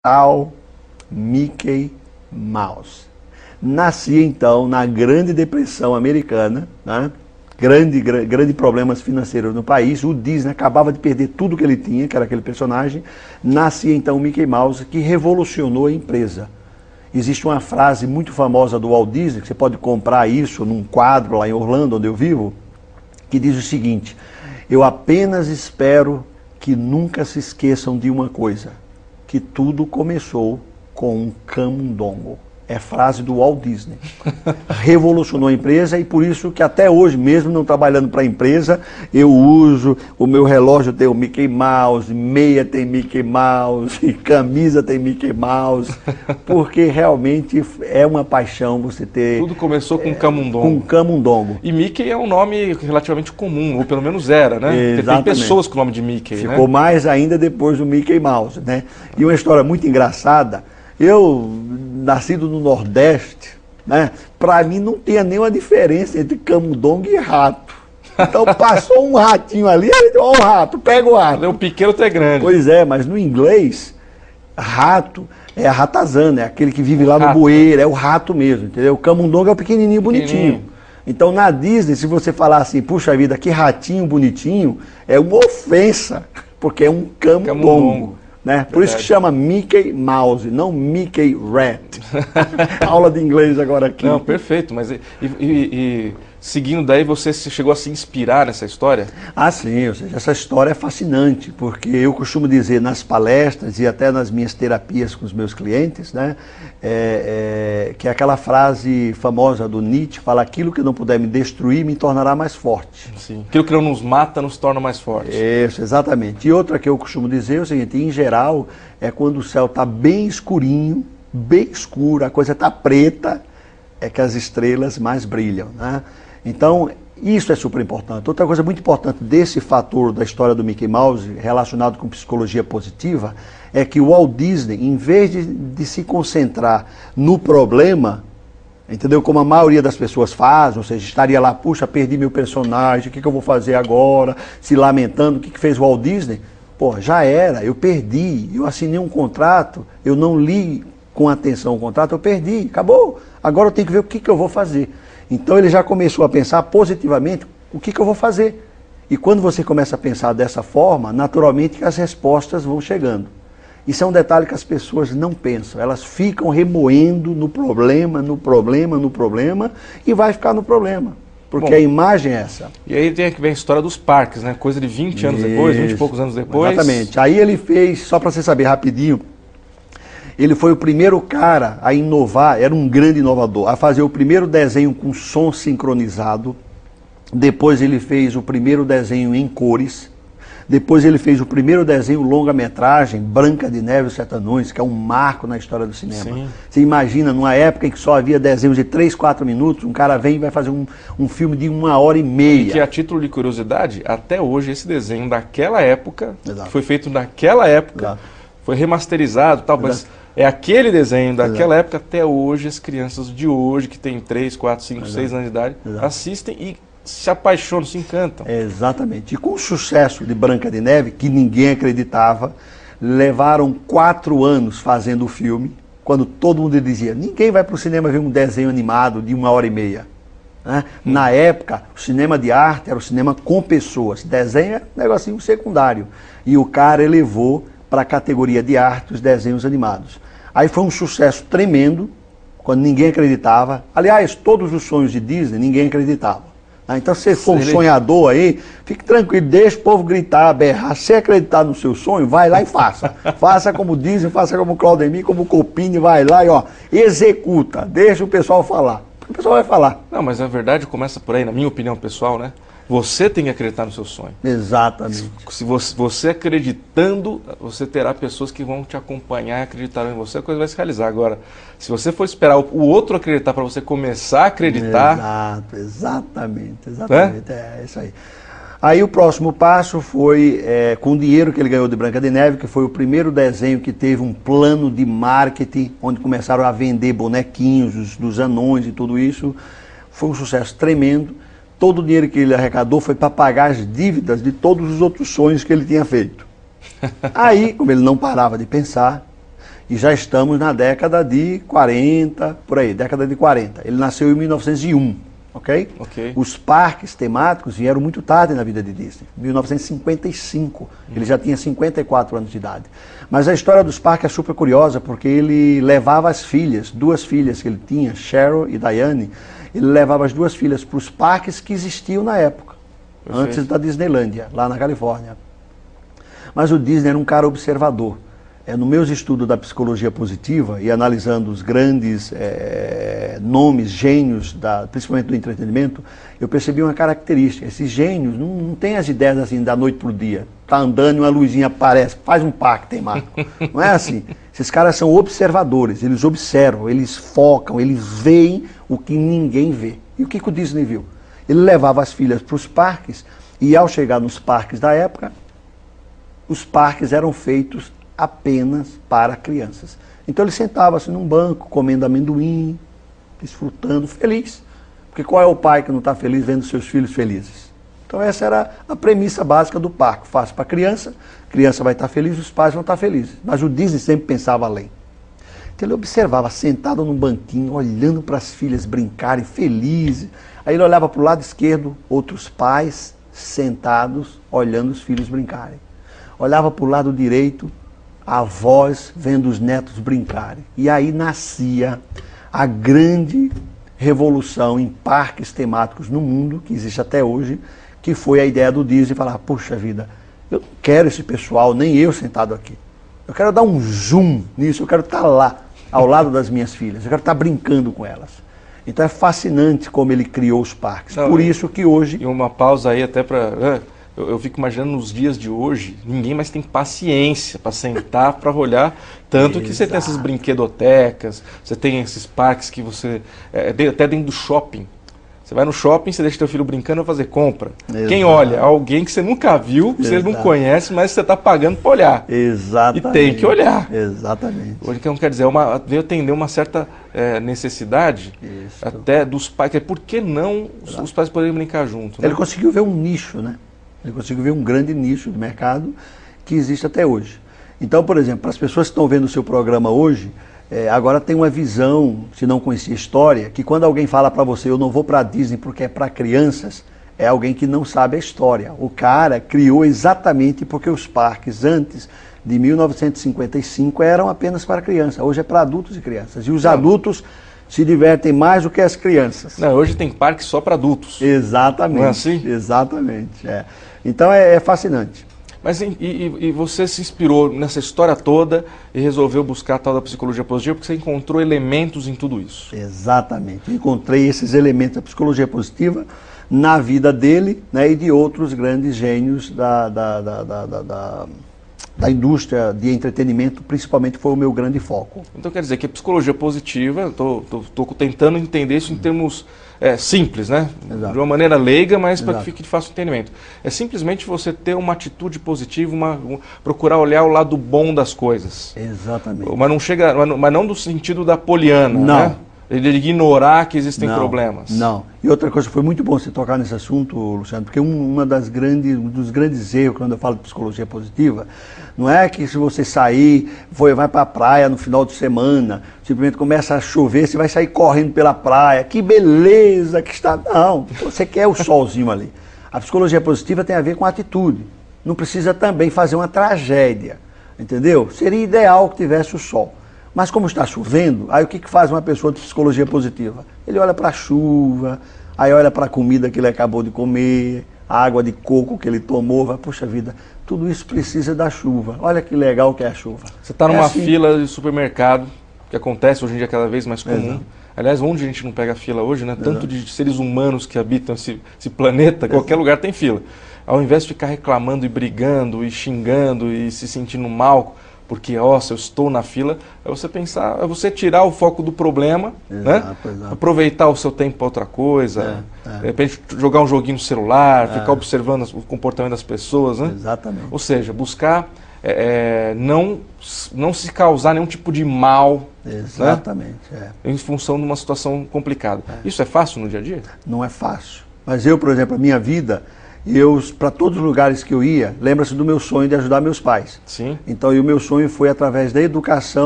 tal Mickey Mouse. Nascia então na Grande Depressão Americana, né? Grande problemas financeiros no país. O Disney acabava de perder tudo que ele tinha, que era aquele personagem. Nascia então o Mickey Mouse, que revolucionou a empresa. Existe uma frase muito famosa do Walt Disney, que você pode comprar isso num quadro lá em Orlando, onde eu vivo, que diz o seguinte: eu apenas espero que nunca se esqueçam de uma coisa, que tudo começou com um camundongo. É frase do Walt Disney. Revolucionou a empresa, e por isso que até hoje, mesmo não trabalhando para a empresa, eu uso, o meu relógio tem o Mickey Mouse, meia tem Mickey Mouse, e camisa tem Mickey Mouse, porque realmente é uma paixão você ter... Tudo começou com camundongo. Com camundongo. E Mickey é um nome relativamente comum, ou pelo menos era, né? Exatamente. Tem pessoas com o nome de Mickey, Ficou né? mais ainda depois do Mickey Mouse, né? E uma história muito engraçada. Eu, nascido no Nordeste, né, para mim não tinha nenhuma diferença entre camundongo e rato. Então passou um ratinho ali, ó o rato, pega o rato. O pequeno até grande. Pois é, mas no inglês, rato é a ratazana, é aquele que vive lá no bueiro, é o rato mesmo, entendeu? O camundongo é o pequenininho bonitinho. Então na Disney, se você falar assim, puxa vida, que ratinho bonitinho, é uma ofensa, porque é um camundongo. Né? Por isso que chama Mickey Mouse, não Mickey Rat. Aula de inglês agora aqui. Não, perfeito, mas seguindo daí, você chegou a se inspirar nessa história? Ah, sim, ou seja, essa história é fascinante, porque eu costumo dizer nas palestras e até nas minhas terapias com os meus clientes, né, que é aquela frase famosa do Nietzsche, fala: aquilo que não puder me destruir me tornará mais forte. Sim. Aquilo que não nos mata nos torna mais fortes. Isso, exatamente. E outra que eu costumo dizer é o seguinte: em geral, é quando o céu está bem escurinho, bem escuro, a coisa está preta, é que as estrelas mais brilham, né? Então, isso é super importante. Outra coisa muito importante desse fator da história do Mickey Mouse, relacionado com psicologia positiva, é que o Walt Disney, em vez de se concentrar no problema, entendeu? Como a maioria das pessoas faz, ou seja, estaria lá, puxa, perdi meu personagem, o que eu vou fazer agora? Se lamentando, o que fez o Walt Disney? Pô, já era, eu perdi, eu assinei um contrato, eu não li com atenção o contrato, eu perdi, acabou. Agora eu tenho que ver o que eu vou fazer. Então ele já começou a pensar positivamente o que eu vou fazer. E quando você começa a pensar dessa forma, naturalmente que as respostas vão chegando. Isso é um detalhe que as pessoas não pensam. Elas ficam remoendo no problema, e vai ficar no problema. Porque a imagem é essa. E aí tem que ver a história dos parques, né? Coisa de 20 anos depois, 20 e poucos anos depois. Exatamente. Aí ele fez, só para você saber rapidinho, ele foi o primeiro cara a inovar, era um grande inovador, a fazer o primeiro desenho com som sincronizado. Depois ele fez o primeiro desenho em cores. Depois ele fez o primeiro desenho longa-metragem, Branca de Neve e os Sete Anões, que é um marco na história do cinema. Sim. Você imagina, numa época em que só havia desenhos de 3, 4 minutos, um cara vem e vai fazer um filme de 1h30. E que, a título de curiosidade, até hoje esse desenho daquela época, que foi feito naquela época, foi remasterizado, tal, mas é aquele desenho daquela época, até hoje as crianças de hoje, que têm 3, 4, 5, 6 anos de idade, assistem e se apaixonam, se encantam. Exatamente. E com o sucesso de Branca de Neve, que ninguém acreditava, levaram 4 anos fazendo o filme, quando todo mundo dizia, ninguém vai para o cinema ver um desenho animado de 1h30. Né? Na época, o cinema de arte era o cinema com pessoas. Desenho é um negocinho secundário. E o cara elevou para a categoria de arte os desenhos animados. Aí foi um sucesso tremendo, quando ninguém acreditava. Aliás, todos os sonhos de Disney, ninguém acreditava. Então, se você for um sonhador aí, fique tranquilo, deixa o povo gritar, berrar. Se acreditar no seu sonho, vai lá e faça. Faça como Disney, faça como Claudemir, como Copini, vai lá e executa. Deixa o pessoal falar. O pessoal vai falar. Não, mas a verdade começa por aí, na minha opinião pessoal, né? Você tem que acreditar no seu sonho. Exatamente. Se você acreditando, você terá pessoas que vão te acompanhar e acreditar em você, a coisa vai se realizar. Agora, se você for esperar o outro acreditar para você começar a acreditar... Exatamente. É isso aí. Aí o próximo passo foi, com o dinheiro que ele ganhou de Branca de Neve, que foi o primeiro desenho que teve um plano de marketing, onde começaram a vender bonequinhos dos anões e tudo isso. Foi um sucesso tremendo. Todo o dinheiro que ele arrecadou foi para pagar as dívidas de todos os outros sonhos que ele tinha feito. Aí, como ele não parava de pensar, E já estamos na década de 40, por aí, década de 40. Ele nasceu em 1901, ok? Os parques temáticos vieram muito tarde na vida de Disney, 1955. Ele já tinha 54 anos de idade. Mas a história dos parques é super curiosa, porque ele levava as filhas, duas filhas que ele tinha, Cheryl e Diane, ele levava as duas filhas para os parques que existiam na época, antes da Disneylândia, lá na Califórnia. Mas o Disney era um cara observador. No meus estudos da psicologia positiva e analisando os grandes nomes, gênios, principalmente do entretenimento, eu percebi uma característica. Esses gênios não têm as ideias assim da noite para o dia. Tá andando e uma luzinha aparece, faz um parque temático. Não é assim. Esses caras são observadores, eles observam, eles focam, eles veem o que ninguém vê. E o que o Disney viu? Ele levava as filhas para os parques e ao chegar nos parques da época, os parques eram feitos apenas para crianças. Então ele sentava-se num banco, comendo amendoim, desfrutando, feliz. Porque qual é o pai que não está feliz vendo seus filhos felizes? Então essa era a premissa básica do parque. Fácil para a criança vai estar feliz, os pais vão estar felizes. Mas o Disney sempre pensava além. Então ele observava, sentado num banquinho, olhando para as filhas brincarem, felizes. Aí ele olhava para o lado esquerdo, outros pais sentados, olhando os filhos brincarem. Olhava para o lado direito, avós vendo os netos brincarem. E aí nascia a grande revolução em parques temáticos no mundo, que existe até hoje, que foi a ideia do Disney falar, puxa vida, eu não quero esse pessoal, nem eu sentado aqui. Eu quero dar um zoom nisso, eu quero estar lá, ao lado das minhas filhas, eu quero estar brincando com elas. Então é fascinante como ele criou os parques. Não, por isso que hoje... E uma pausa aí até para... Eu fico imaginando nos dias de hoje, ninguém mais tem paciência para sentar, para olhar. Tanto que você tem essas brinquedotecas, você tem esses parques que você... até dentro do shopping. Você vai no shopping, você deixa teu filho brincando, vai fazer compra. Exato. Quem olha? Alguém que você nunca viu, que você não conhece, mas você está pagando para olhar. Exatamente. E tem que olhar. Exatamente. Hoje, então, quer dizer, veio atender uma certa necessidade até dos pais. Por que não os pais poderem brincar junto? Né? Ele conseguiu ver um nicho, né? Ele conseguiu ver um grande nicho do mercado que existe até hoje. Então, por exemplo, para as pessoas que estão vendo o seu programa hoje, agora tem uma visão, se não conhecia a história, que quando alguém fala para você, eu não vou para a Disney porque é para crianças, é alguém que não sabe a história. O cara criou exatamente porque os parques antes de 1955 eram apenas para crianças. Hoje é para adultos e crianças. E os adultos se divertem mais do que as crianças. Não, hoje tem parque só para adultos. Exatamente. Não é assim? Exatamente. Então é fascinante. Mas e você se inspirou nessa história toda e resolveu buscar a tal da psicologia positiva porque você encontrou elementos em tudo isso. Exatamente. Encontrei esses elementos da psicologia positiva na vida dele, né, e de outros grandes gênios da indústria de entretenimento, principalmente foi o meu grande foco. Então quer dizer que a psicologia positiva, estou tentando entender isso em termos simples, né? Exato. De uma maneira leiga, mas para que fique de fácil entendimento. É simplesmente você ter uma atitude positiva, procurar olhar o lado bom das coisas. Exatamente. Mas não do sentido da poliana, não. Né? De ignorar que existem problemas. Não. E outra coisa, foi muito bom você tocar nesse assunto, Luciano, porque um dos grandes erros quando eu falo de psicologia positiva, não é que se você sair, vai para a praia no final de semana, simplesmente começa a chover, você vai sair correndo pela praia, que beleza que está. Não, você quer o solzinho ali. A psicologia positiva tem a ver com atitude. Não precisa também fazer uma tragédia, entendeu? Seria ideal que tivesse o sol. Mas como está chovendo, aí o que faz uma pessoa de psicologia positiva? Ele olha para a chuva, aí olha para a comida que ele acabou de comer, a água de coco que ele tomou, vai, poxa vida, tudo isso precisa da chuva. Olha que legal que é a chuva. Você está numa fila de supermercado, que acontece hoje em dia cada vez mais comum. Exato. Aliás, onde a gente não pega fila hoje, né? Exato. Tanto de seres humanos que habitam esse planeta, exato, qualquer lugar tem fila. Ao invés de ficar reclamando e brigando e xingando e se sentindo mal, porque, nossa, eu estou na fila, é você pensar, é você tirar o foco do problema, exato, né? Exato. Aproveitar o seu tempo para outra coisa, de repente jogar um joguinho no celular, ficar observando o comportamento das pessoas, né? Exatamente. Ou seja, buscar não se causar nenhum tipo de mal, exatamente, né? Em função de uma situação complicada. Isso é fácil no dia a dia? Não é fácil. Mas eu, por exemplo, a minha vida, para todos os lugares que eu ia, lembra-se do meu sonho de ajudar meus pais. Sim. Então, o meu sonho foi através da educação